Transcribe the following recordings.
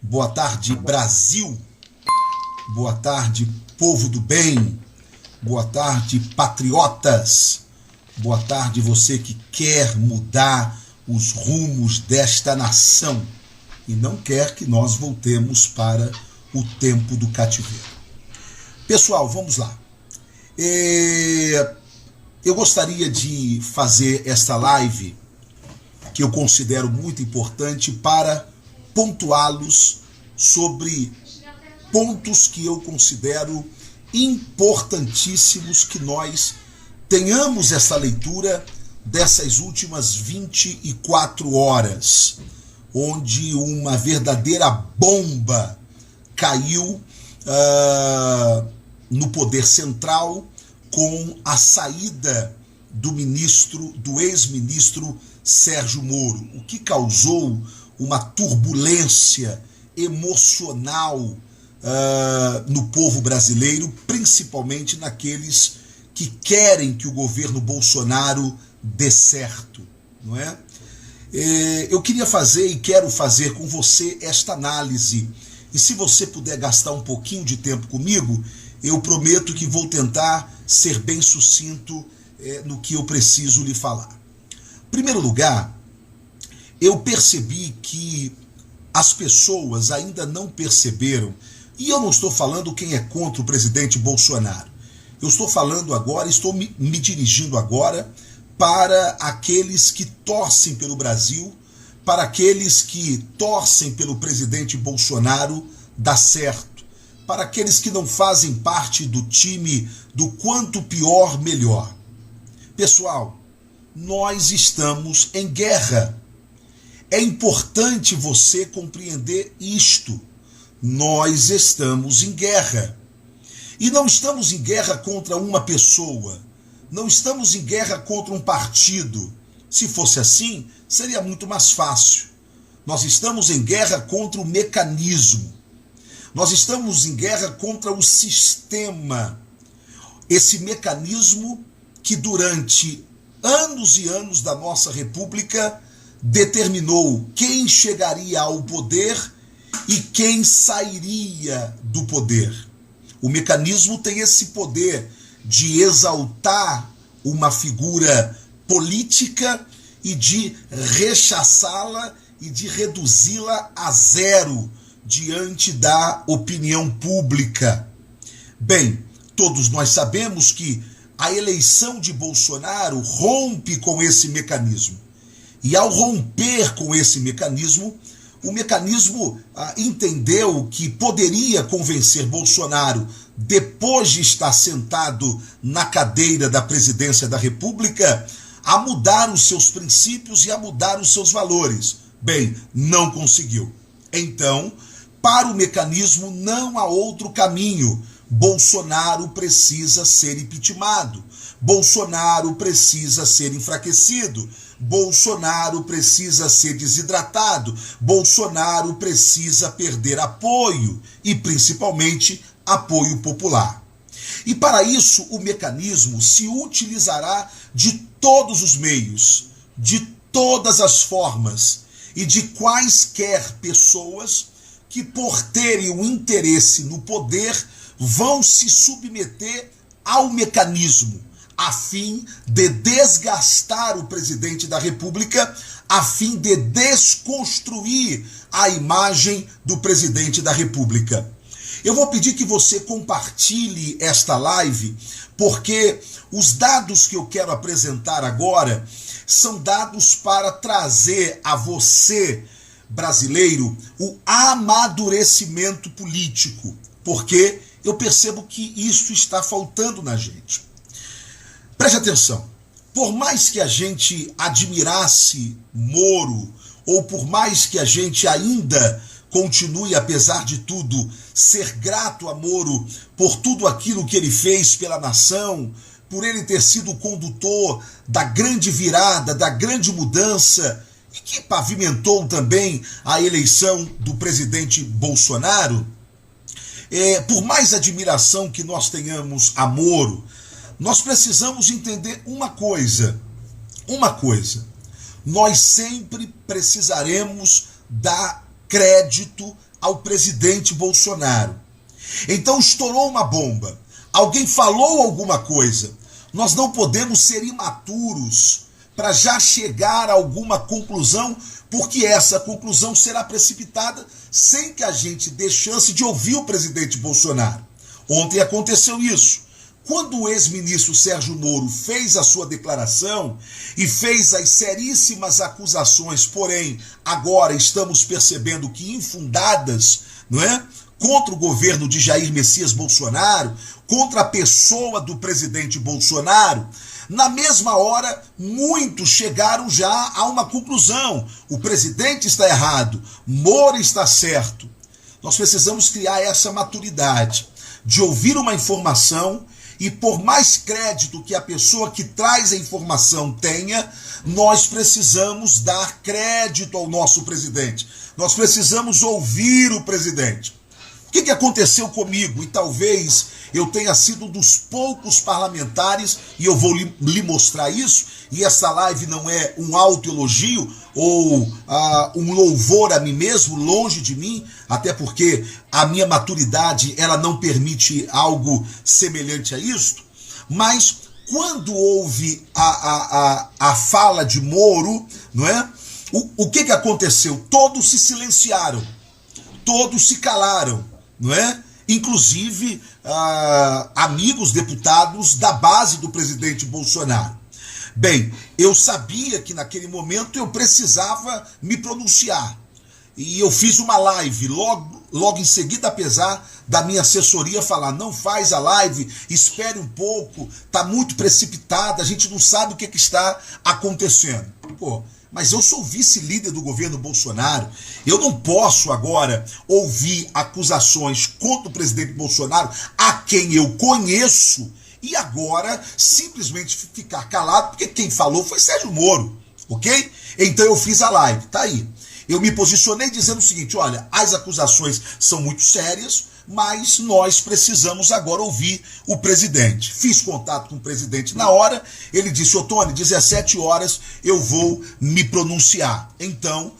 Boa tarde, Brasil. Boa tarde, povo do bem. Boa tarde, patriotas. Boa tarde, você que quer mudar os rumos desta nação e não quer que nós voltemos para o tempo do cativeiro. Pessoal, vamos lá. Eu gostaria de fazer esta live, que eu considero muito importante, para pontuá-los sobre pontos que eu considero importantíssimos que nós tenhamos essa leitura dessas últimas 24 horas, onde uma verdadeira bomba caiu no poder central com a saída do ex-ministro Sérgio Moro, o que causou uma turbulência emocional no povo brasileiro, principalmente naqueles que querem que o governo Bolsonaro dê certo, não é? Eu queria fazer e quero fazer com você esta análise, e se você puder gastar um pouquinho de tempo comigo, eu prometo que vou tentar ser bem sucinto no que eu preciso lhe falar. Em primeiro lugar, eu percebi que as pessoas ainda não perceberam, e eu não estou falando quem é contra o presidente Bolsonaro, eu estou falando agora, estou me dirigindo agora para aqueles que torcem pelo Brasil, para aqueles que torcem pelo presidente Bolsonaro dar certo, para aqueles que não fazem parte do time do quanto pior, melhor. Pessoal, nós estamos em guerra. É importante você compreender isto. Nós estamos em guerra. E não estamos em guerra contra uma pessoa. Não estamos em guerra contra um partido. Se fosse assim, seria muito mais fácil. Nós estamos em guerra contra o mecanismo. Nós estamos em guerra contra o sistema. Esse mecanismo que durante anos e anos da nossa república determinou quem chegaria ao poder e quem sairia do poder. O mecanismo tem esse poder de exaltar uma figura política e de rechaçá-la e de reduzi-la a zero diante da opinião pública. Bem, todos nós sabemos que a eleição de Bolsonaro rompe com esse mecanismo. E ao romper com esse mecanismo, o mecanismo entendeu que poderia convencer Bolsonaro, depois de estar sentado na cadeira da presidência da República, a mudar os seus princípios e a mudar os seus valores. Bem, não conseguiu. Então, para o mecanismo não há outro caminho. Bolsonaro precisa ser impeachmentado. Bolsonaro precisa ser enfraquecido. Bolsonaro precisa ser desidratado. Bolsonaro precisa perder apoio e, principalmente, apoio popular. E para isso, o mecanismo se utilizará de todos os meios, de todas as formas e de quaisquer pessoas que, por terem um interesse no poder, vão se submeter ao mecanismo, a fim de desgastar o presidente da República, a fim de desconstruir a imagem do presidente da República. Eu vou pedir que você compartilhe esta live, porque os dados que eu quero apresentar agora são dados para trazer a você, brasileiro, o amadurecimento político, porque eu percebo que isso está faltando na gente. Preste atenção, por mais que a gente admirasse Moro, ou por mais que a gente ainda continue, apesar de tudo, ser grato a Moro por tudo aquilo que ele fez pela nação, por ele ter sido o condutor da grande virada, da grande mudança, e que pavimentou também a eleição do presidente Bolsonaro, por mais admiração que nós tenhamos a Moro, nós precisamos entender uma coisa, nós sempre precisaremos dar crédito ao presidente Bolsonaro. Então estourou uma bomba, alguém falou alguma coisa. Nós não podemos ser imaturos para já chegar a alguma conclusão, porque essa conclusão será precipitada sem que a gente dê chance de ouvir o presidente Bolsonaro. Ontem aconteceu isso. Quando o ex-ministro Sérgio Moro fez a sua declaração e fez as seríssimas acusações, porém agora estamos percebendo que infundadas, não é? Contra o governo de Jair Messias Bolsonaro, contra a pessoa do presidente Bolsonaro, na mesma hora, muitos chegaram já a uma conclusão. O presidente está errado, Moro está certo. Nós precisamos criar essa maturidade de ouvir uma informação e, por mais crédito que a pessoa que traz a informação tenha, nós precisamos dar crédito ao nosso presidente. Nós precisamos ouvir o presidente. O que aconteceu comigo? E talvez eu tenha sido um dos poucos parlamentares, e eu vou lhe mostrar isso, e essa live não é um autoelogio ou um louvor a mim mesmo, longe de mim, até porque a minha maturidade ela não permite algo semelhante a isto, mas quando houve a fala de Moro, não é? O que aconteceu? Todos se silenciaram, todos se calaram, não é? Inclusive amigos deputados da base do presidente Bolsonaro. Bem, eu sabia que naquele momento eu precisava me pronunciar. E eu fiz uma live logo em seguida, apesar da minha assessoria falar, não faz a live, espere um pouco, está muito precipitada, a gente não sabe o que está acontecendo. Pô, mas eu sou vice-líder do governo Bolsonaro, eu não posso agora ouvir acusações contra o presidente Bolsonaro, a quem eu conheço, e agora simplesmente ficar calado, porque quem falou foi Sérgio Moro, ok? Então eu fiz a live, tá aí. Eu me posicionei dizendo o seguinte, olha, as acusações são muito sérias, mas nós precisamos agora ouvir o presidente. Fiz contato com o presidente na hora, ele disse, ô Tony, 17 horas eu vou me pronunciar. Então,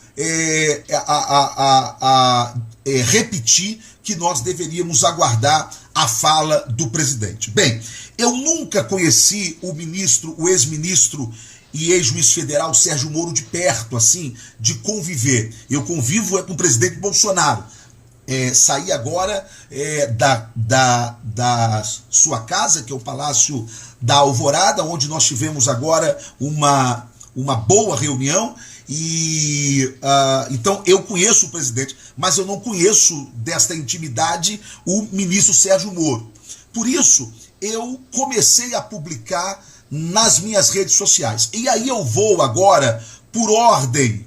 repetir que nós deveríamos aguardar a fala do presidente. Bem, eu nunca conheci o ex-ministro e ex-juiz federal Sérgio Moro de perto, assim, de conviver. Eu convivo com o presidente Bolsonaro. Saí agora da sua casa, que é o Palácio da Alvorada, onde nós tivemos agora uma boa reunião, e então eu conheço o presidente, mas eu não conheço desta intimidade o ministro Sérgio Moro. Por isso, eu comecei a publicar nas minhas redes sociais. E aí eu vou agora, por ordem,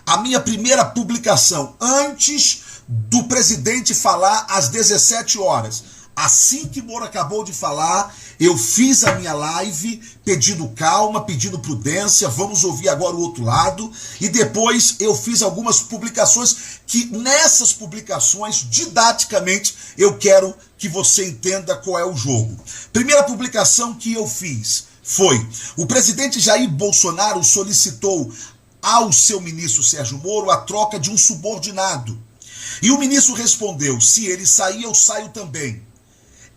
a minha primeira publicação, antes do presidente falar às 17 horas. Assim que Moro acabou de falar, eu fiz a minha live pedindo calma, pedindo prudência, vamos ouvir agora o outro lado, e depois eu fiz algumas publicações que nessas publicações, didaticamente, eu quero que você entenda qual é o jogo. Primeira publicação que eu fiz foi: o presidente Jair Bolsonaro solicitou ao seu ministro Sérgio Moro a troca de um subordinado. E o ministro respondeu: se ele sair, eu saio também.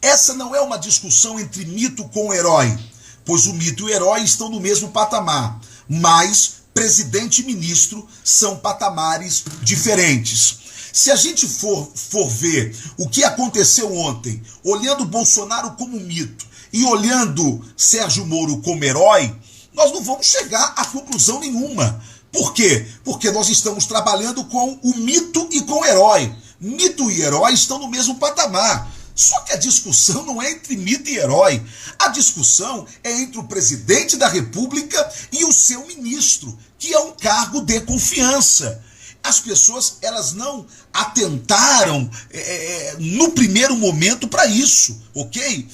Essa não é uma discussão entre mito com herói, pois o mito e o herói estão no mesmo patamar, mas presidente e ministro são patamares diferentes. Se a gente for ver o que aconteceu ontem, olhando Bolsonaro como mito e olhando Sérgio Moro como herói, nós não vamos chegar a conclusão nenhuma. Por quê? Porque nós estamos trabalhando com o mito e com o herói. Mito e herói estão no mesmo patamar. Só que a discussão não é entre mito e herói. A discussão é entre o presidente da República e o seu ministro, que é um cargo de confiança. As pessoas, elas não atentaram no primeiro momento para isso, ok?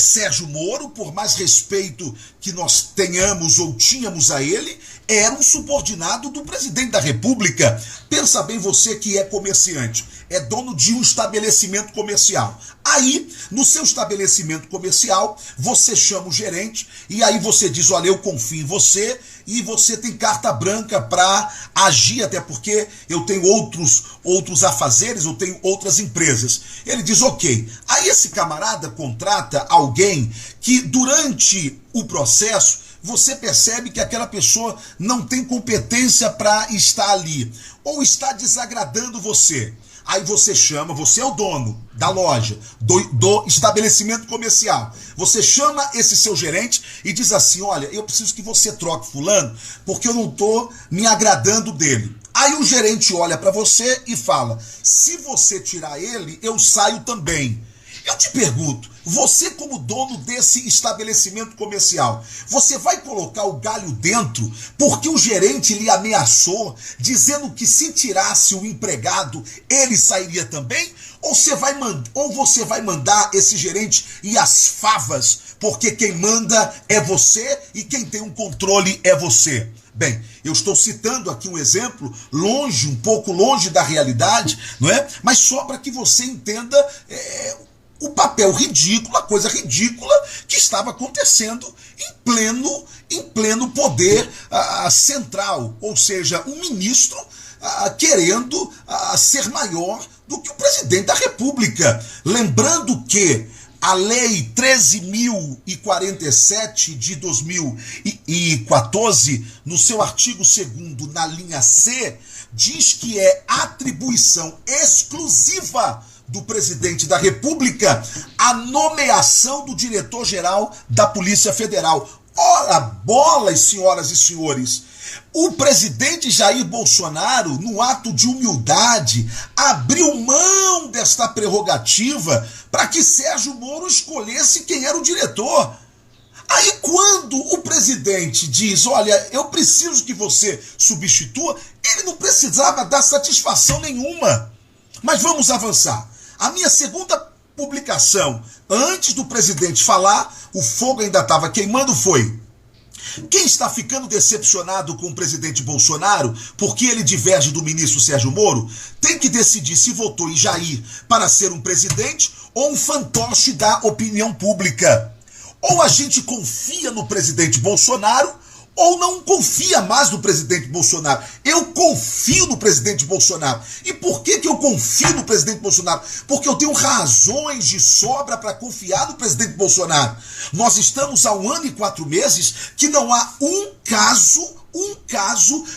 Sérgio Moro, por mais respeito que nós tenhamos ou tínhamos a ele, era um subordinado do presidente da República. Pensa bem você que é comerciante, é dono de um estabelecimento comercial. Aí, no seu estabelecimento comercial, você chama o gerente e aí você diz, olha, eu confio em você, e você tem carta branca para agir, até porque eu tenho outros afazeres, eu tenho outras empresas. Ele diz, ok. Aí esse camarada contrata alguém que durante o processo você percebe que aquela pessoa não tem competência para estar ali, ou está desagradando você. Aí você chama, você é o dono da loja, do estabelecimento comercial. Você chama esse seu gerente e diz assim, olha, eu preciso que você troque fulano, porque eu não estou me agradando dele. Aí o gerente olha para você e fala, se você tirar ele, eu saio também. Eu te pergunto, você como dono desse estabelecimento comercial, você vai colocar o galho dentro porque o gerente lhe ameaçou, dizendo que se tirasse o empregado, ele sairia também? Ou você vai mandar esse gerente ir às favas, porque quem manda é você e quem tem um controle é você? Bem, eu estou citando aqui um exemplo um pouco longe da realidade, não é? Mas só para que você entenda o papel ridículo, a coisa ridícula que estava acontecendo em pleno poder central, ou seja, um ministro querendo ser maior do que o presidente da República. Lembrando que a Lei 13.047 de 2014, no seu artigo 2º, na linha C, diz que é atribuição exclusiva do presidente da República a nomeação do diretor-geral da Polícia Federal. Ora, bolas, senhoras e senhores, o presidente Jair Bolsonaro, no ato de humildade, abriu mão desta prerrogativa para que Sérgio Moro escolhesse quem era o diretor. Aí quando o presidente diz, olha, eu preciso que você substitua, ele não precisava dar satisfação nenhuma. Mas vamos avançar. A minha segunda publicação, antes do presidente falar, o fogo ainda estava queimando, foi: quem está ficando decepcionado com o presidente Bolsonaro, porque ele diverge do ministro Sérgio Moro, tem que decidir se votou em Jair para ser um presidente ou um fantoche da opinião pública. Ou a gente confia no presidente Bolsonaro, ou não confia mais no presidente Bolsonaro. Eu confio no presidente Bolsonaro. E por que eu confio no presidente Bolsonaro? Porque eu tenho razões de sobra para confiar no presidente Bolsonaro. Nós estamos há 1 ano e 4 meses que não há um caso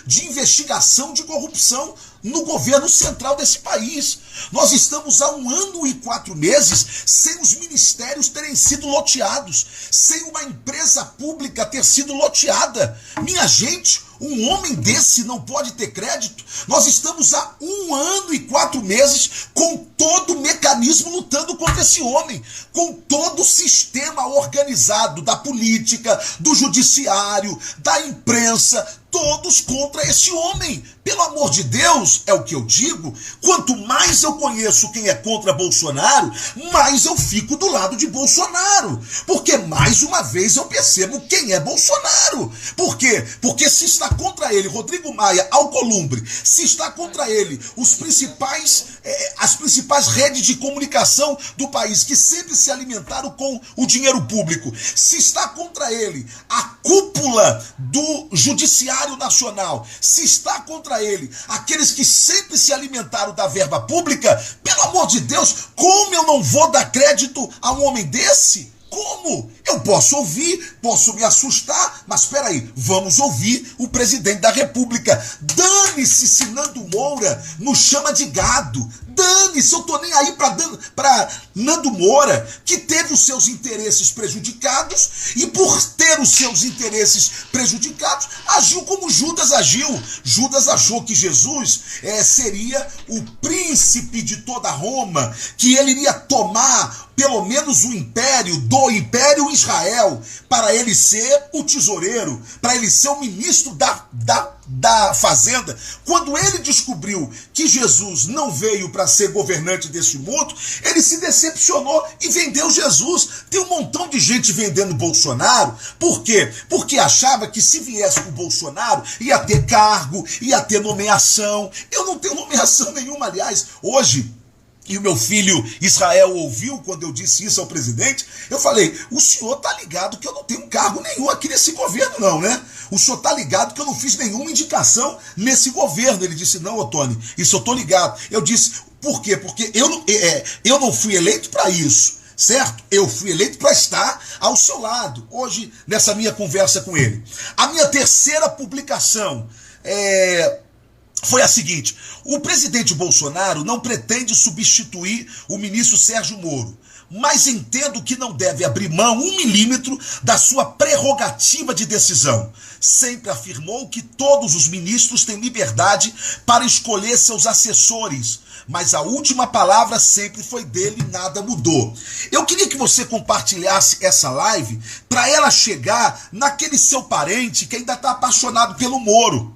de investigação de corrupção no governo central desse país. Nós estamos há 1 ano e 4 meses sem os ministérios terem sido loteados, sem uma empresa pública ter sido loteada. Minha gente, um homem desse não pode ter crédito. Nós estamos há 1 ano e 4 meses com todo o mecanismo lutando contra esse homem, com todo o sistema organizado da política, do judiciário, da imprensa, todos contra esse homem. Pelo amor de Deus, é o que eu digo, quanto mais eu conheço quem é contra Bolsonaro, mais eu fico do lado de Bolsonaro. Porque mais uma vez eu percebo quem é Bolsonaro. Por quê? Porque se está contra ele Rodrigo Maia, Alcolumbre, se está contra ele as principais redes de comunicação do país, que sempre se alimentaram com o dinheiro público, se está contra ele a cúpula do Judiciário Nacional, se está contra ele aqueles que sempre se alimentaram da verba pública, pelo amor de Deus, como eu não vou dar crédito a um homem desse? Como? Eu posso ouvir, posso me assustar, mas espera aí, vamos ouvir o presidente da República. Dane-se se Nando Moura nos chama de gado. Dane-se, eu tô nem aí para Nando Moura, que teve os seus interesses prejudicados e por ter os seus interesses prejudicados, agiu como Judas agiu. Judas achou que Jesus seria o príncipe de toda Roma, que ele iria tomar pelo menos o império do Império Israel, para ele ser o tesoureiro, para ele ser o ministro da fazenda. Quando ele descobriu que Jesus não veio para ser governante desse mundo, ele se decepcionou e vendeu Jesus. Tem um montão de gente vendendo Bolsonaro. Por quê? Porque achava que se viesse com o Bolsonaro ia ter cargo, ia ter nomeação. Eu não tenho nomeação nenhuma, aliás. Hoje e o meu filho Israel ouviu quando eu disse isso ao presidente, eu falei, o senhor tá ligado que eu não tenho cargo nenhum aqui nesse governo não, né? O senhor tá ligado que eu não fiz nenhuma indicação nesse governo. Ele disse, não, Ottoni, isso eu tô ligado. Eu disse, por quê? Porque eu não fui eleito para isso, certo? Eu fui eleito para estar ao seu lado, hoje, nessa minha conversa com ele. A minha terceira publicação foi a seguinte: o presidente Bolsonaro não pretende substituir o ministro Sérgio Moro, mas entendo que não deve abrir mão 1 milímetro da sua prerrogativa de decisão. Sempre afirmou que todos os ministros têm liberdade para escolher seus assessores, mas a última palavra sempre foi dele e nada mudou. Eu queria que você compartilhasse essa live para ela chegar naquele seu parente que ainda está apaixonado pelo Moro,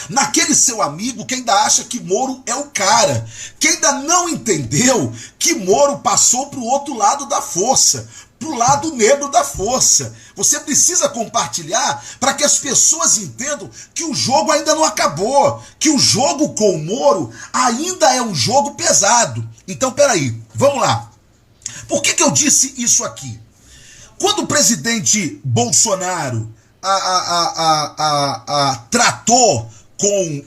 naquele seu amigo que ainda acha que Moro é o cara, que ainda não entendeu que Moro passou para o outro lado da força, para o lado negro da força. Você precisa compartilhar para que as pessoas entendam que o jogo ainda não acabou, que o jogo com o Moro ainda é um jogo pesado. Então, peraí, vamos lá. Por que eu disse isso aqui? Quando o presidente Bolsonaro tratou com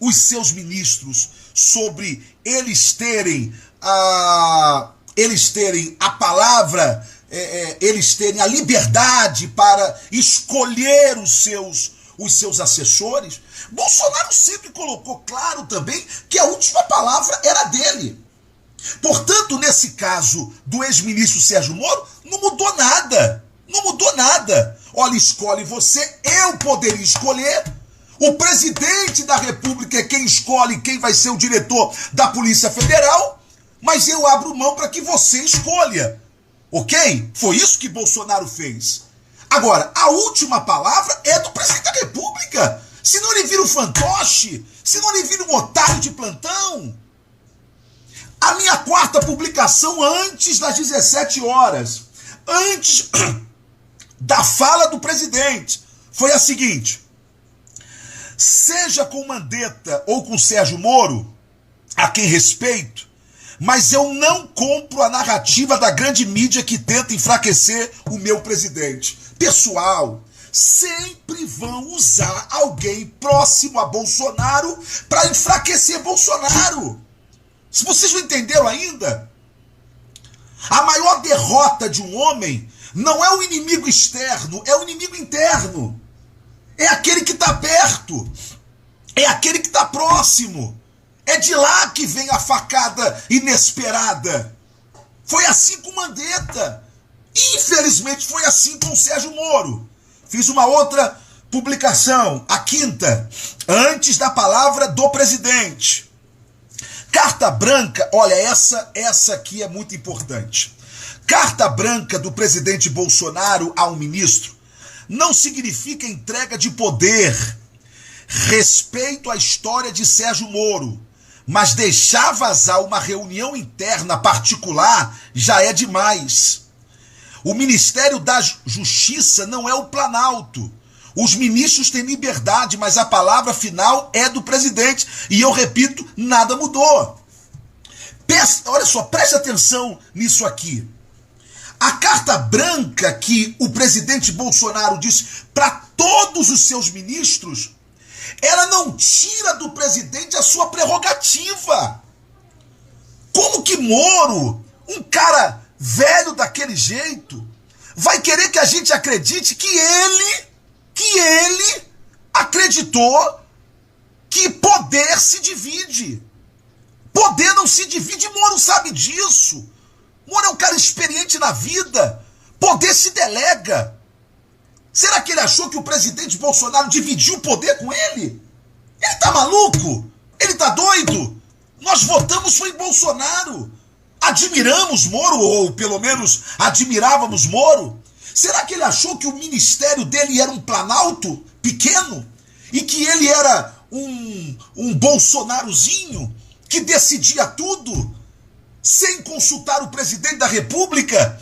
os seus ministros sobre eles terem a palavra, eles terem a liberdade para escolher os seus assessores, Bolsonaro sempre colocou claro também que a última palavra era dele. Portanto, nesse caso do ex-ministro Sérgio Moro, não mudou nada. Não mudou nada. Olha, escolhe você, eu poderia escolher. O presidente da República é quem escolhe quem vai ser o diretor da Polícia Federal, mas eu abro mão para que você escolha. Ok? Foi isso que Bolsonaro fez. Agora, a última palavra é do presidente da República. Senão ele vira um fantoche, senão ele vira um otário de plantão. A minha quarta publicação antes das 17 horas, antes da fala do presidente, foi a seguinte: seja com Mandetta ou com Sérgio Moro, a quem respeito, mas eu não compro a narrativa da grande mídia que tenta enfraquecer o meu presidente. Pessoal, sempre vão usar alguém próximo a Bolsonaro para enfraquecer Bolsonaro. Se vocês não entenderam ainda, a maior derrota de um homem não é o inimigo externo, é o inimigo interno. É aquele que está perto, é aquele que está próximo. É de lá que vem a facada inesperada. Foi assim com Mandetta. Infelizmente foi assim com o Sérgio Moro. Fiz uma outra publicação, a quinta, antes da palavra do presidente. Carta branca, olha, essa aqui é muito importante. Carta branca do presidente Bolsonaro a um ministro não significa entrega de poder, respeito à história de Sérgio Moro, mas deixar vazar uma reunião interna particular já é demais. O Ministério da Justiça não é o Planalto. Os ministros têm liberdade, mas a palavra final é do presidente. E eu repito, nada mudou. Olha só, preste atenção nisso aqui. A carta branca que o presidente Bolsonaro disse para todos os seus ministros, ela não tira do presidente a sua prerrogativa. Como que Moro, um cara velho daquele jeito, vai querer que a gente acredite que ele acreditou que poder se divide? Poder não se divide, Moro sabe disso. Moro é um cara experiente na vida. Poder se delega. Será que ele achou que o presidente Bolsonaro dividiu o poder com ele? Ele tá maluco? Ele tá doido? Nós votamos foi em Bolsonaro. Admiramos Moro, ou pelo menos admirávamos Moro. Será que ele achou que o ministério dele era um planalto pequeno? E que ele era um Bolsonarozinho que decidia tudo sem consultar o presidente da República?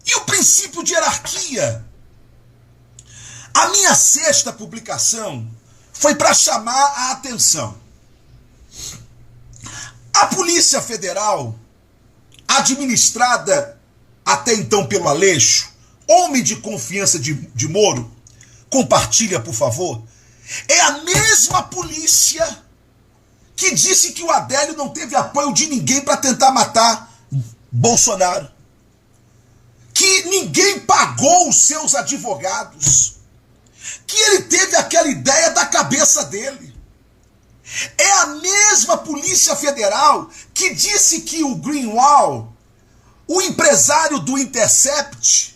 E o princípio de hierarquia? A minha sexta publicação foi para chamar a atenção. A Polícia Federal, administrada até então pelo Aleixo, homem de confiança de Moro, compartilha, por favor, é a mesma polícia que disse que o Adélio não teve apoio de ninguém para tentar matar Bolsonaro, que ninguém pagou os seus advogados, que ele teve aquela ideia da cabeça dele. É a mesma Polícia Federal que disse que o Greenwald, o empresário do Intercept,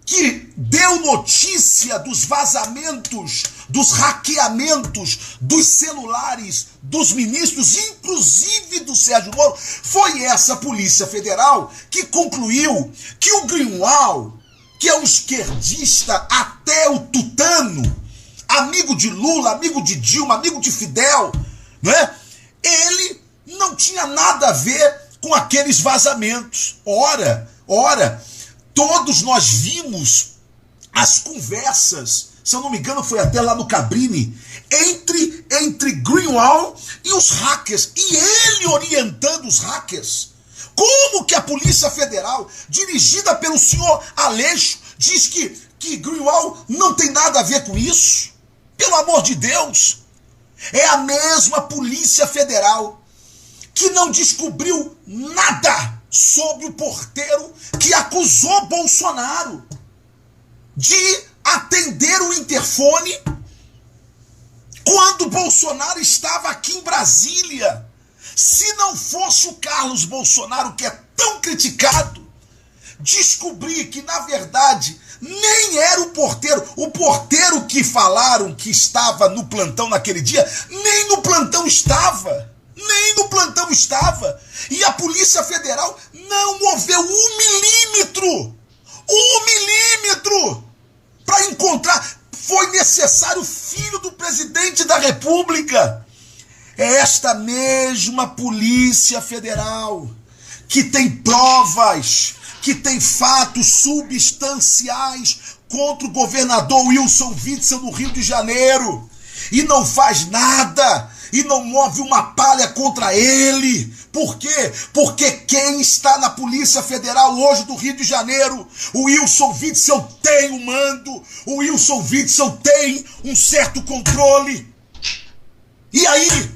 que deu notícia dos vazamentos, dos hackeamentos dos celulares dos ministros, inclusive do Sérgio Moro, foi essa Polícia Federal que concluiu que o Greenwald, que é um esquerdista até o tutano, amigo de Lula, amigo de Dilma, amigo de Fidel, né? Ele não tinha nada a ver com aqueles vazamentos. Ora, todos nós vimos as conversas, se eu não me engano foi até lá no Cabrini, entre Greenwald e os hackers, e ele orientando os hackers. Como que a Polícia Federal, dirigida pelo senhor Aleixo, diz que Greenwald não tem nada a ver com isso? Pelo amor de Deus! É a mesma Polícia Federal que não descobriu nada sobre o porteiro que acusou Bolsonaro de atender o interfone quando Bolsonaro estava aqui em Brasília. Se não fosse o Carlos Bolsonaro, que é tão criticado, descobrir que, na verdade, nem era o porteiro que falaram que estava no plantão naquele dia, nem no plantão estava. E a Polícia Federal não moveu um milímetro para encontrar. Foi necessário o filho do presidente da República. É esta mesma Polícia Federal que tem provas, que tem fatos substanciais contra o governador Wilson Witzel no Rio de Janeiro e não faz nada e não move uma palha contra ele. Por quê? Porque quem está na Polícia Federal hoje do Rio de Janeiro, o Wilson Witzel tem o mando, o Wilson Witzel tem um certo controle. E aí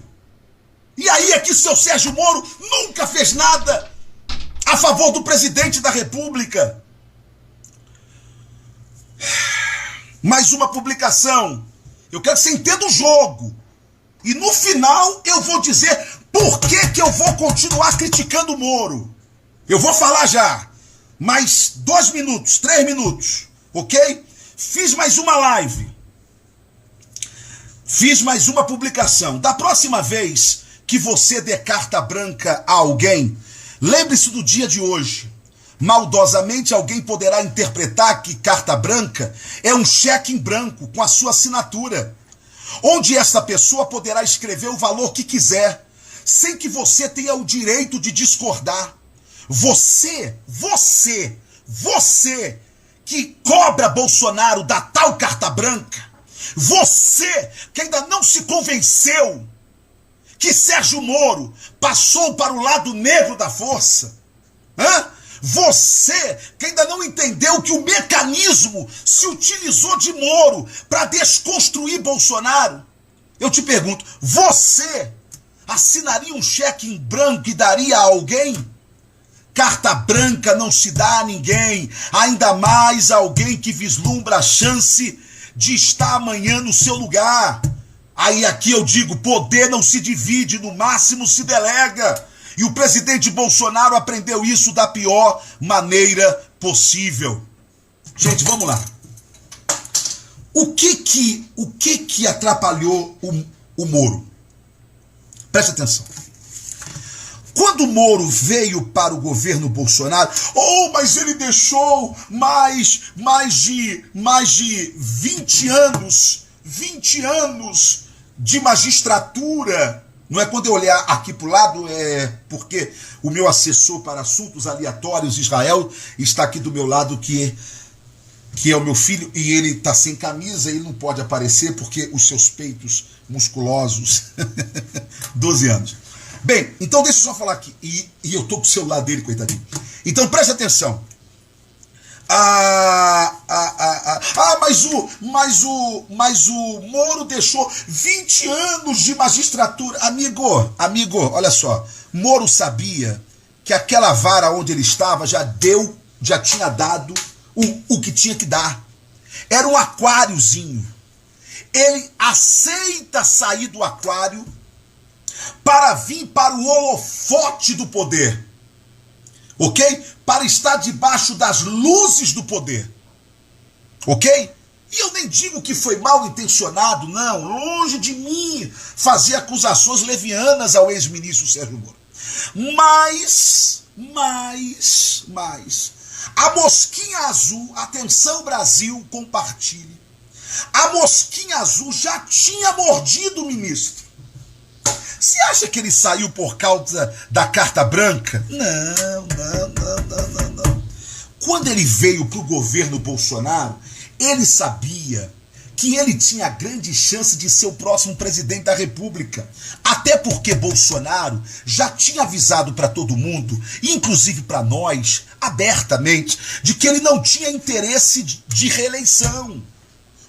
é que o seu Sérgio Moro nunca fez nada a favor do presidente da República. Mais uma publicação. Eu quero que você entenda o jogo. E no final eu vou dizer por que eu vou continuar criticando o Moro. Eu vou falar já. Mais 2 minutos, 3 minutos. Ok? Fiz mais uma live. Fiz mais uma publicação. Da próxima vez que você der carta branca a alguém, lembre-se do dia de hoje. Maldosamente alguém poderá interpretar que carta branca é um cheque em branco com a sua assinatura, onde esta pessoa poderá escrever o valor que quiser, sem que você tenha o direito de discordar. Você que cobra Bolsonaro da tal carta branca, você que ainda não se convenceu que Sérgio Moro passou para o lado negro da força, você que ainda não entendeu que o mecanismo se utilizou de Moro para desconstruir Bolsonaro, eu te pergunto, você assinaria um cheque em branco e daria a alguém? Carta branca não se dá a ninguém, ainda mais a alguém que vislumbra a chance de estar amanhã no seu lugar. Aí aqui eu digo, poder não se divide, no máximo se delega. E o presidente Bolsonaro aprendeu isso da pior maneira possível. Gente, vamos lá. O que atrapalhou o Moro? Preste atenção. Quando o Moro veio para o governo Bolsonaro, mas ele deixou mais de 20 anos de magistratura. Não é quando eu olhar aqui para o lado, é porque o meu assessor para assuntos aleatórios, Israel, está aqui do meu lado, que é o meu filho, e ele está sem camisa, ele não pode aparecer porque os seus peitos musculosos, 12 anos. Bem, então deixa eu só falar aqui. E eu tô com o celular dele, coitadinho. Então preste atenção. Mas o Moro deixou 20 anos de magistratura. Amigo, olha só. Moro sabia que aquela vara onde ele estava já tinha dado o que tinha que dar. Era um aquáriozinho. Ele aceita sair do aquário para vir para o holofote do poder. Ok? Para estar debaixo das luzes do poder. Ok? E eu nem digo que foi mal intencionado, não. Longe de mim fazer acusações levianas ao ex-ministro Sérgio Moro. Mas, a mosquinha azul, atenção Brasil, compartilhe. A mosquinha azul já tinha mordido o ministro. Você acha que ele saiu por causa da carta branca? Não. Quando ele veio para o governo Bolsonaro, ele sabia que ele tinha grande chance de ser o próximo presidente da República. Até porque Bolsonaro já tinha avisado para todo mundo, inclusive para nós, abertamente, de que ele não tinha interesse de reeleição.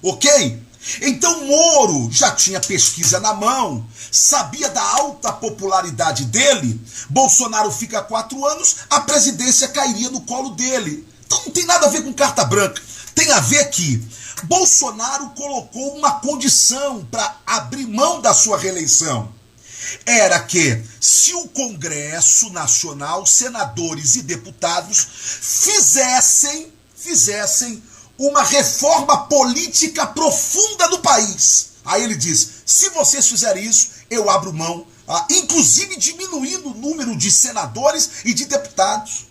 Ok? Então Moro já tinha pesquisa na mão, sabia da alta popularidade dele. Bolsonaro fica 4 anos, a presidência cairia no colo dele. Então não tem nada a ver com carta branca. Tem a ver que Bolsonaro colocou uma condição para abrir mão da sua reeleição. Era que, se o Congresso Nacional, senadores e deputados fizessem uma reforma política profunda no país. Aí ele diz, se vocês fizerem isso, eu abro mão, inclusive diminuindo o número de senadores e de deputados.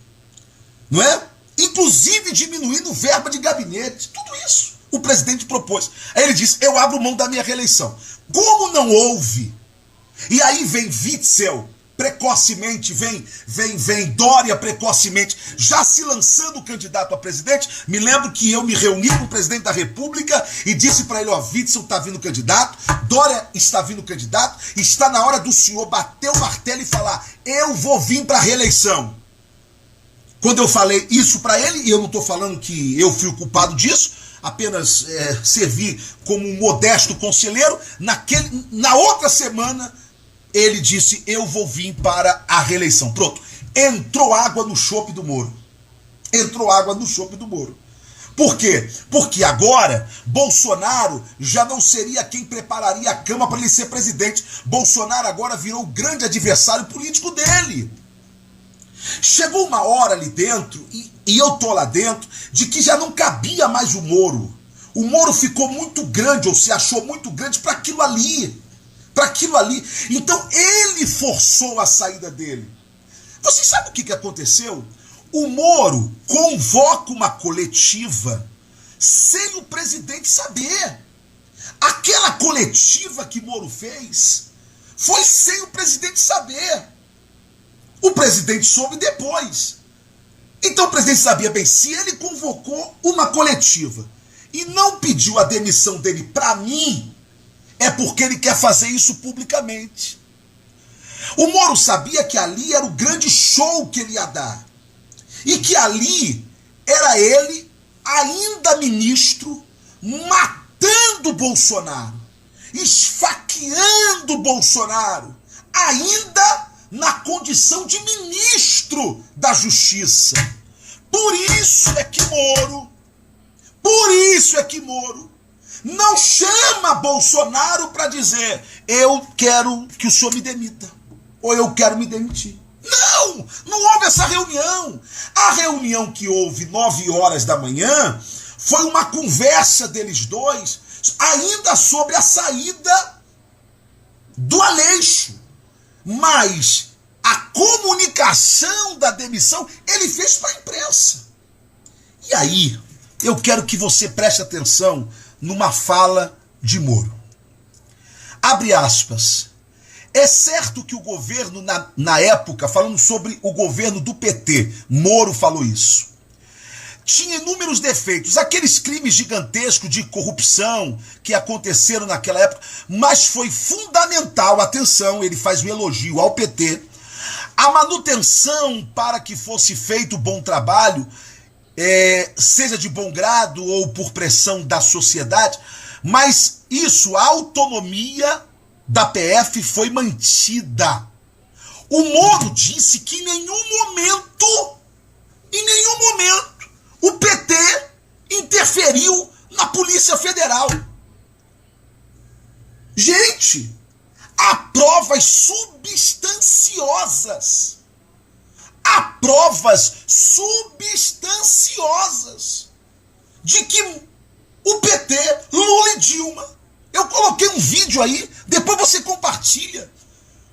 Não é? Inclusive diminuindo verba de gabinete. Tudo isso o presidente propôs. Aí ele diz, eu abro mão da minha reeleição. Como não houve? E aí vem Witzel precocemente, vem Dória precocemente, já se lançando candidato a presidente. Me lembro que eu me reuni com o presidente da República e disse para ele, Witzel está vindo candidato, Dória está vindo candidato, está na hora do senhor bater o martelo e falar, eu vou vir para a reeleição. Quando eu falei isso para ele, e eu não estou falando que eu fui o culpado disso, apenas servi como um modesto conselheiro, na outra semana ele disse, eu vou vir para a reeleição. Pronto, entrou água no chope do Moro. Entrou água no chope do Moro. Por quê? Porque agora Bolsonaro já não seria quem prepararia a cama para ele ser presidente. Bolsonaro agora virou o grande adversário político dele. Chegou uma hora ali dentro, e eu tô lá dentro, de que já não cabia mais o Moro. O Moro ficou muito grande, ou se achou muito grande para aquilo ali. Então ele forçou a saída dele. Você sabe o que aconteceu? O Moro convoca uma coletiva sem o presidente saber. Aquela coletiva que Moro fez foi sem o presidente saber. O presidente soube depois. Então o presidente sabia bem, se ele convocou uma coletiva e não pediu a demissão dele para mim, é porque ele quer fazer isso publicamente. O Moro sabia que ali era o grande show que ele ia dar. E que ali era ele, ainda ministro, matando Bolsonaro, esfaqueando Bolsonaro, ainda na condição de ministro da Justiça. Por isso é que Moro não chama Bolsonaro para dizer, eu quero que o senhor me demita, ou eu quero me demitir. Não houve essa reunião. A reunião que houve 9 horas da manhã foi uma conversa deles dois, ainda sobre a saída do Aleixo. Mas a comunicação da demissão ele fez para a imprensa. E aí, eu quero que você preste atenção numa fala de Moro. Abre aspas. É certo que o governo, na época, falando sobre o governo do PT, Moro falou isso, tinha inúmeros defeitos, aqueles crimes gigantescos de corrupção que aconteceram naquela época, mas foi fundamental, atenção, ele faz um elogio ao PT, a manutenção para que fosse feito bom trabalho, seja de bom grado ou por pressão da sociedade, mas isso, a autonomia da PF foi mantida. O Moro disse que em nenhum momento, o PT interferiu na Polícia Federal. Gente, há provas substanciosas. Há provas substanciosas de que o PT, Lula e Dilma, eu coloquei um vídeo aí, depois você compartilha,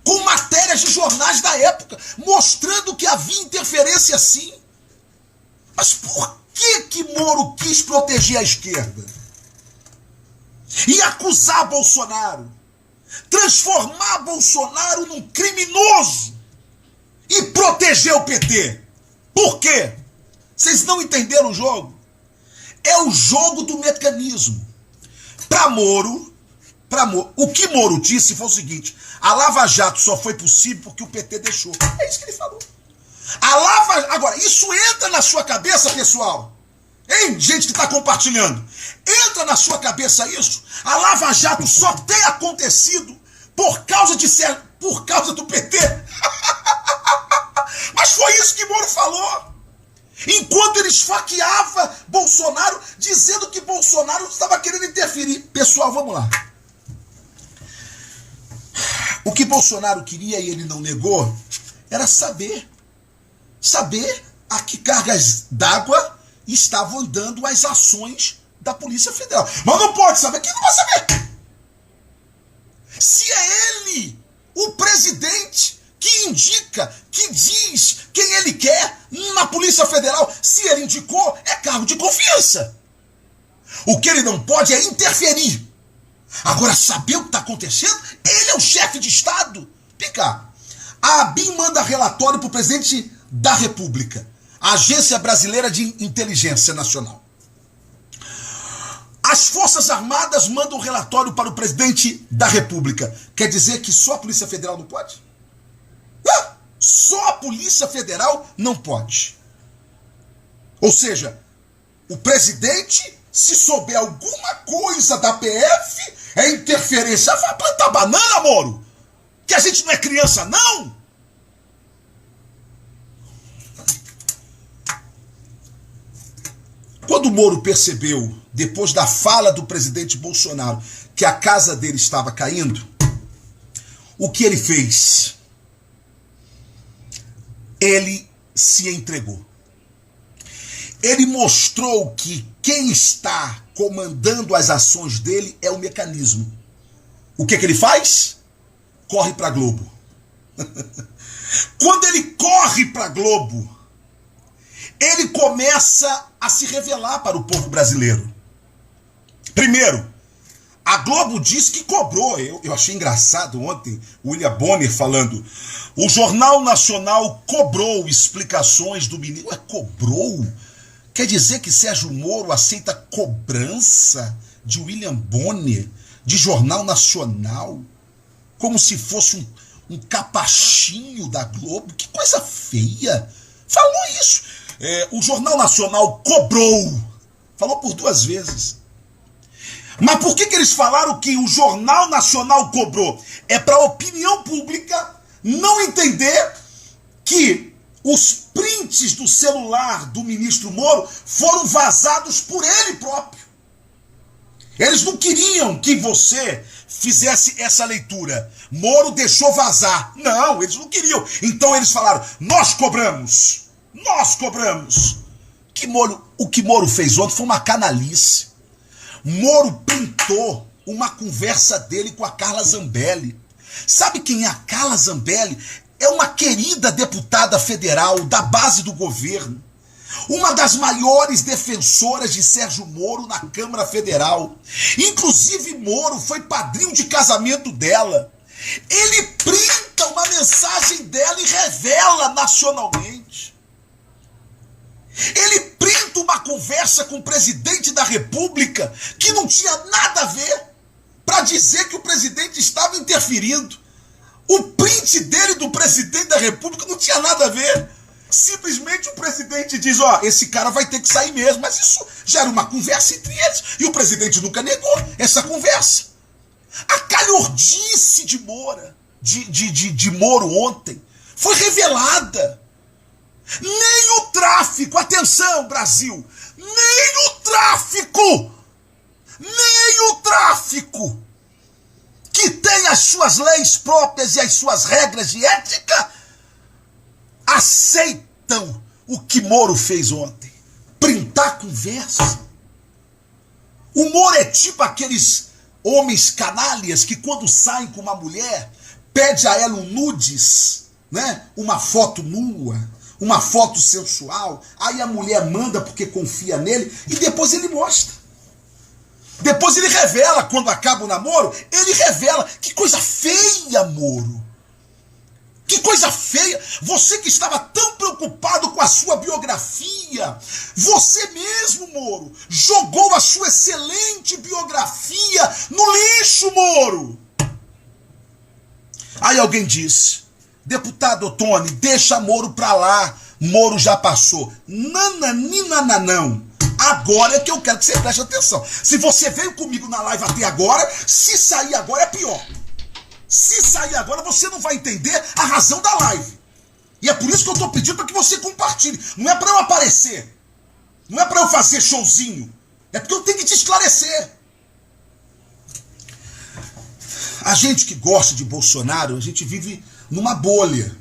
com matérias de jornais da época, mostrando que havia interferência sim. Mas por que Moro quis proteger a esquerda? E acusar Bolsonaro? Transformar Bolsonaro num criminoso? E proteger o PT? Por quê? Vocês não entenderam o jogo? É o jogo do mecanismo. Para Moro, o que Moro disse foi o seguinte: a Lava Jato só foi possível porque o PT deixou. É isso que ele falou. Agora, isso entra na sua cabeça, pessoal? Hein, gente que está compartilhando? Entra na sua cabeça isso? A Lava Jato só tem acontecido por causa do PT? Mas foi isso que Moro falou. Enquanto ele esfaqueava Bolsonaro, dizendo que Bolsonaro estava querendo interferir. Pessoal, vamos lá. O que Bolsonaro queria, e ele não negou, era saber a que cargas d'água estavam andando as ações da Polícia Federal. Mas não pode saber, quem não vai saber? Se é ele, o presidente, que indica, que diz quem ele quer na Polícia Federal, se ele indicou, é cargo de confiança. O que ele não pode é interferir. Agora, saber o que está acontecendo, ele é o chefe de Estado. Vem cá. A ABIN manda relatório para o presidente da República, a Agência Brasileira de Inteligência Nacional. As Forças Armadas mandam relatório para o presidente da República. Quer dizer que só a Polícia Federal não pode? Não, só a Polícia Federal não pode. Ou seja, o presidente, se souber alguma coisa da PF, é interferência. Vai plantar banana, Moro? Que a gente não é criança, não? Quando o Moro percebeu, depois da fala do presidente Bolsonaro, que a casa dele estava caindo, o que ele fez? Ele se entregou. Ele mostrou que quem está comandando as ações dele é o mecanismo. O que ele faz? Corre para a Globo. Quando ele corre para a Globo, ele começa a se revelar para o povo brasileiro. Primeiro, a Globo diz que cobrou. Eu achei engraçado ontem o William Bonner falando. O Jornal Nacional cobrou explicações do ministro. Ué, cobrou? Quer dizer que Sérgio Moro aceita cobrança de William Bonner, de Jornal Nacional, como se fosse um capachinho da Globo? Que coisa feia. Falou isso. O Jornal Nacional cobrou. Falou por 2 vezes. Mas por que eles falaram que o Jornal Nacional cobrou? É para a opinião pública não entender que os prints do celular do ministro Moro foram vazados por ele próprio. Eles não queriam que você fizesse essa leitura. Moro deixou vazar. Não, eles não queriam. Então eles falaram, nós cobramos. Nós cobramos. O que Moro fez ontem foi uma canalice. Moro printou uma conversa dele com a Carla Zambelli. Sabe quem é a Carla Zambelli? É uma querida deputada federal da base do governo. Uma das maiores defensoras de Sérgio Moro na Câmara Federal. Inclusive, Moro foi padrinho de casamento dela. Ele printa uma mensagem dela e revela nacionalmente. Ele printa uma conversa com o presidente da República que não tinha nada a ver, para dizer que o presidente estava interferindo. O print dele do presidente da República não tinha nada a ver. Simplesmente o presidente diz, ó, esse cara vai ter que sair mesmo. Mas isso já era uma conversa entre eles. E o presidente nunca negou essa conversa. A calhordice de Moro ontem foi revelada. Nem o tráfico, atenção Brasil, nem o tráfico, que tem as suas leis próprias e as suas regras de ética, aceitam o que Moro fez ontem. Printar conversa. O Moro é tipo aqueles homens canalhas que quando saem com uma mulher, pede a ela um nudes, né? Uma foto nua, uma foto sensual, aí a mulher manda porque confia nele e depois ele mostra. Depois ele revela, quando acaba o namoro, ele revela. Que coisa feia, Moro. Que coisa feia. Você que estava tão preocupado com a sua biografia, você mesmo, Moro, jogou a sua excelente biografia no lixo, Moro. Aí alguém disse, deputado Ottoni, deixa Moro pra lá, Moro já passou. Nananina. Agora é que eu quero que você preste atenção. Se você veio comigo na live até agora, se sair agora é pior. Se sair agora, você não vai entender a razão da live. E é por isso que eu estou pedindo para que você compartilhe. Não é para eu aparecer. Não é para eu fazer showzinho. É porque eu tenho que te esclarecer. A gente que gosta de Bolsonaro, a gente vive numa bolha.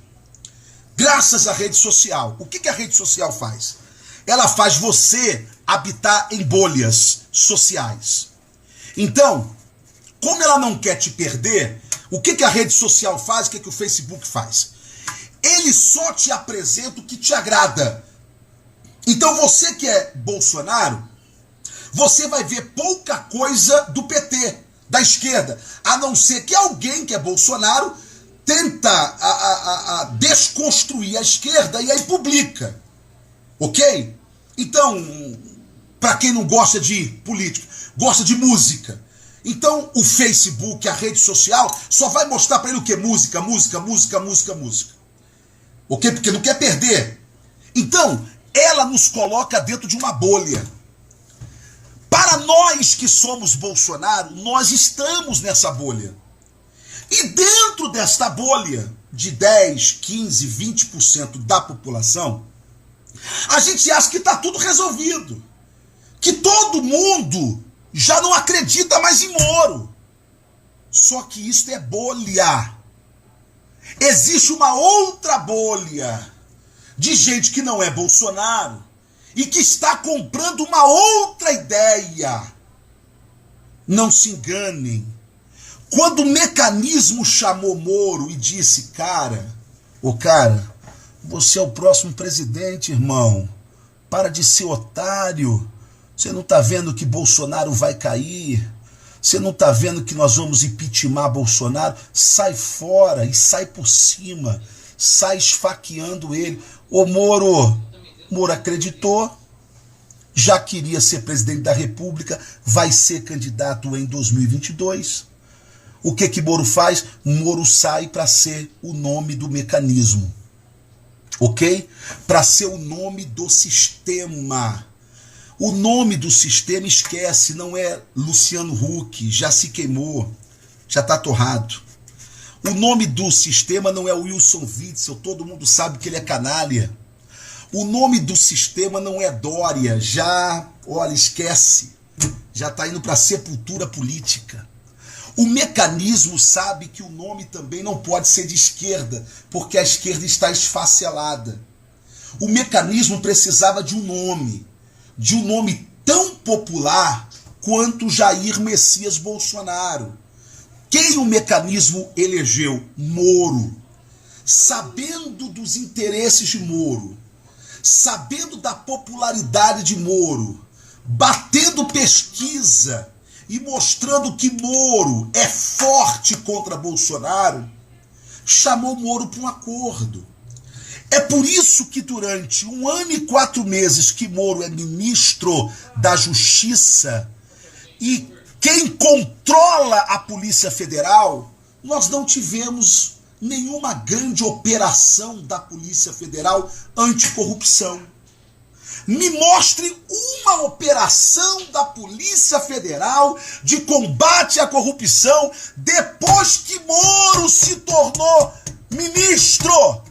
Graças à rede social. O que a rede social faz? Ela faz você habitar em bolhas sociais. Então, como ela não quer te perder, o que a rede social faz, o que o Facebook faz? Ele só te apresenta o que te agrada. Então você que é Bolsonaro, você vai ver pouca coisa do PT, da esquerda, a não ser que alguém que é Bolsonaro tenta desconstruir a esquerda e aí publica. Ok? Então, para quem não gosta de política, gosta de música, então o Facebook, a rede social, só vai mostrar para ele o que? Música. Ok? Porque não quer perder. Então, ela nos coloca dentro de uma bolha. Para nós que somos Bolsonaro, nós estamos nessa bolha. E dentro desta bolha de 10, 15, 20% da população, a gente acha que está tudo resolvido. Que todo mundo já não acredita mais em Moro. Só que isso é bolha. Existe uma outra bolha de gente que não é Bolsonaro e que está comprando uma outra ideia. Não se enganem. Quando o mecanismo chamou Moro e disse, cara, você é o próximo presidente, irmão. Para de ser otário. Você não está vendo que Bolsonaro vai cair? Você não está vendo que nós vamos impeachmentar Bolsonaro? Sai fora e sai por cima. Sai esfaqueando ele. Ô Moro acreditou. Já queria ser presidente da República. Vai ser candidato em 2022. O que Moro faz? Moro sai para ser o nome do mecanismo. Ok? Para ser o nome do sistema. O nome do sistema, esquece, não é Luciano Huck, já se queimou, já está torrado. O nome do sistema não é Wilson Witzel, todo mundo sabe que ele é canalha. O nome do sistema não é Dória, olha, esquece, já está indo para a sepultura política. O mecanismo sabe que o nome também não pode ser de esquerda, porque a esquerda está esfacelada. O mecanismo precisava de um nome tão popular quanto Jair Messias Bolsonaro. Quem o mecanismo elegeu? Moro. Sabendo dos interesses de Moro, sabendo da popularidade de Moro, batendo pesquisa e mostrando que Moro é forte contra Bolsonaro, chamou Moro para um acordo. É por isso que durante 1 ano e 4 meses que Moro é ministro da Justiça e quem controla a Polícia Federal, nós não tivemos nenhuma grande operação da Polícia Federal anticorrupção. Me mostre uma operação da Polícia Federal de combate à corrupção depois que Moro se tornou ministro,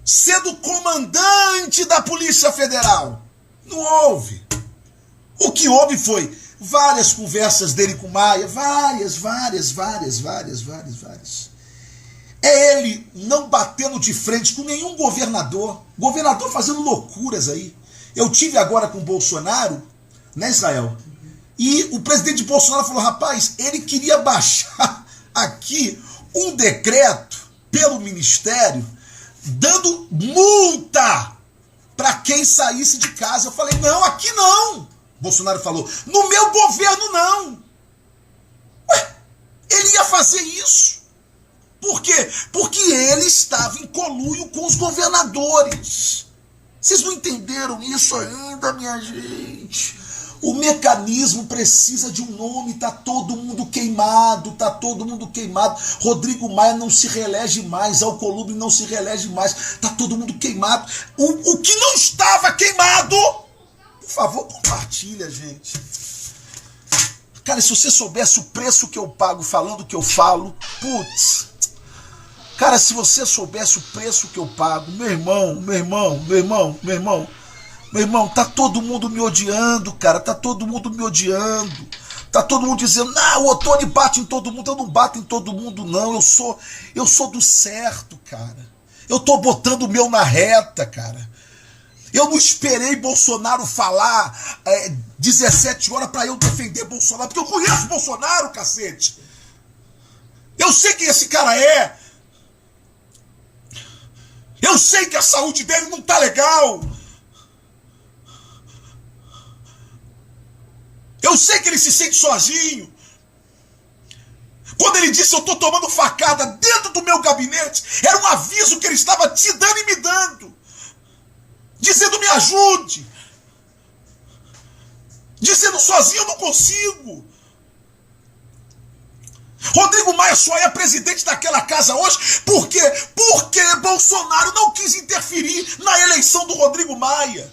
sendo comandante da Polícia Federal. Não houve. O que houve foi várias conversas dele com Maia, várias. É ele não batendo de frente com nenhum governador fazendo loucuras aí. Eu tive agora com o Bolsonaro, né, Israel? E o presidente Bolsonaro falou, rapaz, ele queria baixar aqui um decreto pelo Ministério dando multa para quem saísse de casa. Eu falei, não, aqui não. Bolsonaro falou, no meu governo não. Ué, ele ia fazer isso. Por quê? Porque ele estava em conluio com os governadores. Vocês não entenderam isso ainda, minha gente? O mecanismo precisa de um nome, tá todo mundo queimado, Rodrigo Maia não se reelege mais, Alcolumbre não se reelege mais, tá todo mundo queimado. O que não estava queimado, por favor, compartilha, gente. Cara, se você soubesse o preço que eu pago falando o que eu falo, putz. Cara, se você soubesse o preço que eu pago, meu irmão, tá todo mundo me odiando, cara, tá todo mundo dizendo, não, o Ottoni bate em todo mundo. Eu não bato em todo mundo, não, eu sou do certo, cara. Eu tô botando o meu na reta, cara. Eu não esperei Bolsonaro falar 17 horas pra eu defender Bolsonaro, porque eu conheço Bolsonaro, cacete. Eu sei quem esse cara é. Eu sei que a saúde dele não tá legal. Eu sei que ele se sente sozinho. Quando ele disse, eu tô tomando facada dentro do meu gabinete, era um aviso que ele estava te dando e me dando. Dizendo, me ajude. Dizendo, sozinho eu não consigo. Rodrigo Maia só é presidente daquela casa hoje porque Bolsonaro não quis interferir na eleição do Rodrigo Maia.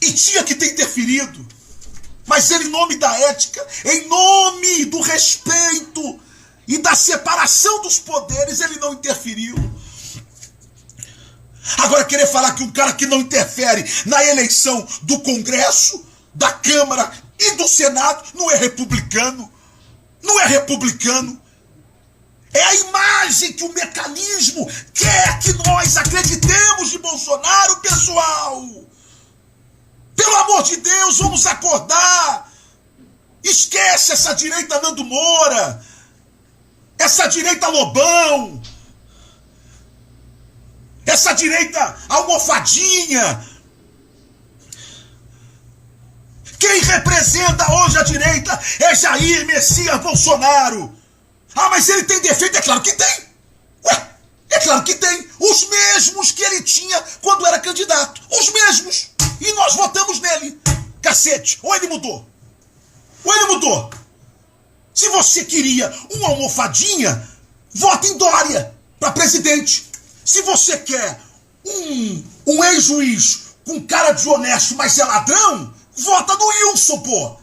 E tinha que ter interferido. Mas ele, em nome da ética, em nome do respeito e da separação dos poderes, ele não interferiu. Agora, querer falar que um cara que não interfere na eleição do Congresso, da Câmara e do Senado não é republicano. Não é republicano. É a imagem que o mecanismo quer que nós acreditemos de Bolsonaro, pessoal. Pelo amor de Deus, vamos acordar. Esquece essa direita Nando Moura, essa direita Lobão, essa direita almofadinha. Quem representa hoje a direita é Jair Messias Bolsonaro. Ah, mas ele tem defeito? É claro que tem. Ué, é claro que tem. Os mesmos que ele tinha quando era candidato. Os mesmos. E nós votamos nele. Cacete. Ou ele mudou. Se você queria uma almofadinha, vota em Dória para presidente. Se você quer um ex-juiz com cara de honesto, mas é ladrão, vota no Wilson, pô.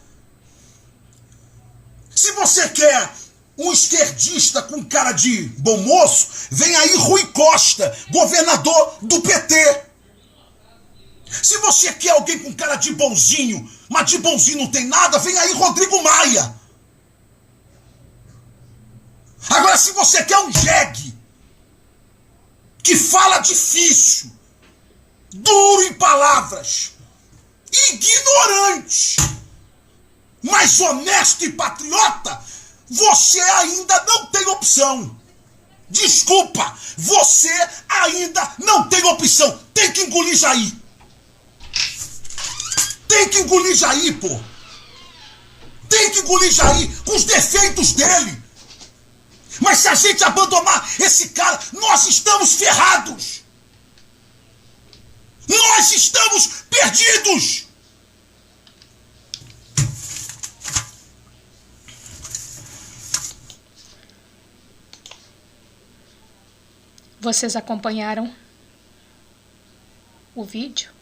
Se você quer um esquerdista com cara de bom moço, vem aí Rui Costa, governador do PT. Se você quer alguém com cara de bonzinho, mas de bonzinho não tem nada, vem aí Rodrigo Maia. Agora, se você quer um jegue que fala difícil, duro em palavras, ignorante, mas honesto e patriota, você ainda não tem opção. Desculpa, você ainda não tem opção. Tem que engolir Jair. Tem que engolir Jair, pô. Tem que engolir Jair com os defeitos dele. Mas se a gente abandonar esse cara, nós estamos ferrados. Nós estamos perdidos. Vocês acompanharam o vídeo?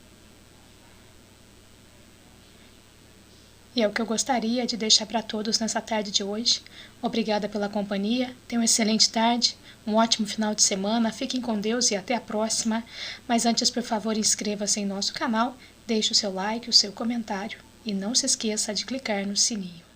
E é o que eu gostaria de deixar para todos nessa tarde de hoje. Obrigada pela companhia, tenham uma excelente tarde, um ótimo final de semana, fiquem com Deus e até a próxima. Mas antes, por favor, inscreva-se em nosso canal, deixe o seu like, o seu comentário e não se esqueça de clicar no sininho.